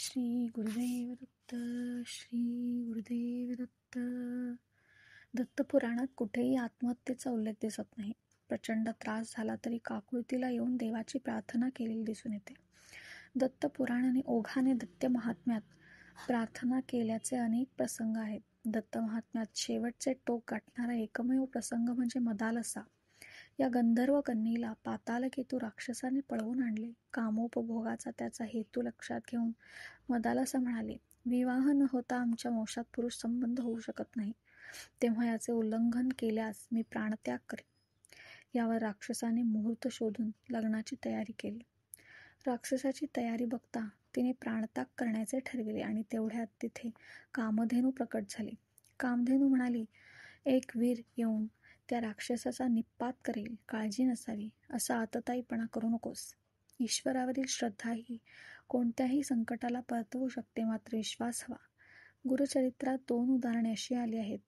श्री गुरुदेव दत्त. श्री गुरुदेव दत्त. दत्तपुराणात कुठेही आत्महत्येचा उल्लेख दिसत नाही. प्रचंड त्रास झाला तरी काकुळतीला येऊन देवाची प्रार्थना केलेली दिसून येते. दत्तपुराण आणि ओघाने दत्त महात्म्यात प्रार्थना केल्याचे अनेक प्रसंग आहेत. दत्त महात्म्यात शेवटचे टोक गाठणारा एकमेव प्रसंग म्हणजे मदालसा या गंधर्व कन्येला पातालकेतू राक्षसाने पळवून आणले. कामोपभोगाचा त्याचा हेतू लक्षात घेऊन मदालसा म्हणाले, विवाह न होता आमच्या वंशात पुरुष संबंध होऊ शकत नाही. तेव्हा याचे उल्लंघन केल्यास मी प्राणत्याग करेन. यावर राक्षसाने मुहूर्त शोधून लग्नाची तयारी केली. राक्षसाची तयारी बघता तिने प्राणत्याग करण्याचे ठरविले आणि तेवढ्यात तिथे कामधेनू प्रकट झाली. कामधेनू म्हणाली, एक वीर येऊन त्या राक्षसाचा निपात करेल, काळजी नसावी. असा आतताईपणा करू नकोस. ईश्वरावरील श्रद्धा ही कोणत्याही संकटाला परतवू शकते, मात्र विश्वास हवा. गुरुचरित्रात 2 उदाहरणे अशी आली आहेत.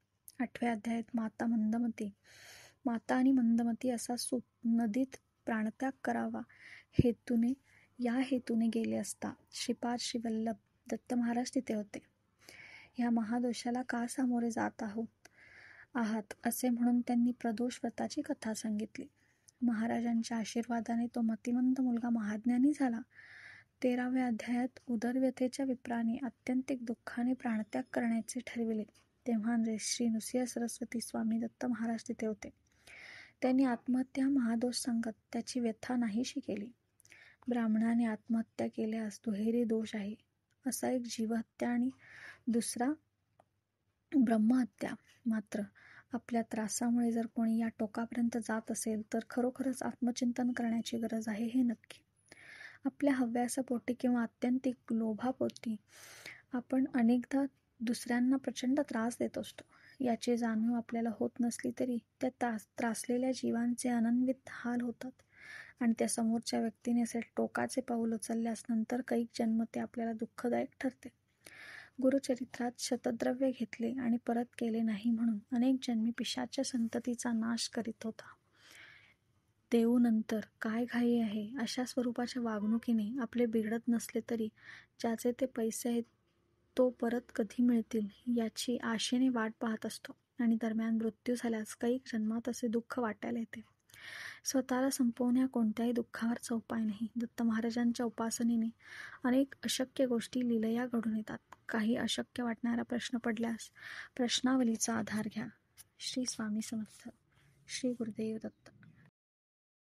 8व्या अध्यायात माता आणि मंदमती असा सूत नदीत प्राणत्याग करावा या हेतूने गेले असता श्रीपाद श्रीवल्लभ दत्त महाराज तिथे होते. ह्या महादोषाला का सामोरे जात आहात असे म्हणून त्यांनी प्रदोष व्रताची कथा सांगितली. महाराजांच्या आशीर्वादाने तो मतिमंद मुलगा महाज्ञानी झाला. 13व्या अध्यायात उदरव्यथेच्या विप्राने आत्यंतिक दुःखाने प्राणत्याग करण्याचे ठरविले. तेव्हा श्री नृसिंह सरस्वती स्वामी दत्त महाराज तिथे होते. त्यांनी आत्महत्या महादोष सांगत त्याची व्यथा नाहीशी केली. ब्राह्मणाने आत्महत्या केल्यास दुहेरी दोष आहे. असा एक जीवहत्या आणि दुसरा ब्रह्महत्या. मात्र आपल्या त्रासामुळे जर कोणी या टोकापर्यंत जात असेल तर खरोखरच आत्मचिंतन करण्याची गरज आहे हे नक्की. आपल्या हव्यासापोटी किंवा आत्यंतिक लोभापोटी आपण अनेकदा दुसऱ्यांना प्रचंड त्रास देत असतो. याची जाणीव आपल्याला होत नसली तरी त्या त्रासलेल्या जीवांचे अनन्वित हाल होतात आणि त्या समोरच्या व्यक्तीने असे टोकाचे पाऊल उचलल्यास नंतर कैक जन्म ते आपल्याला दुःखदायक ठरते. गुरुचरित्रात शतद्रव्य घेतले आणि परत केले नाही म्हणून अनेक जन्मी पिशाच्य संततीचा नाश करीत होता. देऊ नंतर काय घाई आहे अशा स्वरूपाच्या वागणुकीने आपले बिघडत नसले तरी ज्याचे ते पैसे आहेत तो परत कधी मिळतील याची आशेने वाट पाहत असतो आणि दरम्यान मृत्यू झाल्यास कैक जन्मात असे दुःख वाटायला येते. स्वतःला संपवण्या कोणत्याही दुःखावरचा उपाय नाही. दत्त महाराजांच्या उपासनेने अनेक अशक्य गोष्टी लीलया घडून येतात. काही अशक्य वाटणारा प्रश्न पडल्यास प्रश्नावलीचा आधार घ्या. श्री स्वामी समर्थ. श्री गुरुदेव दत्त.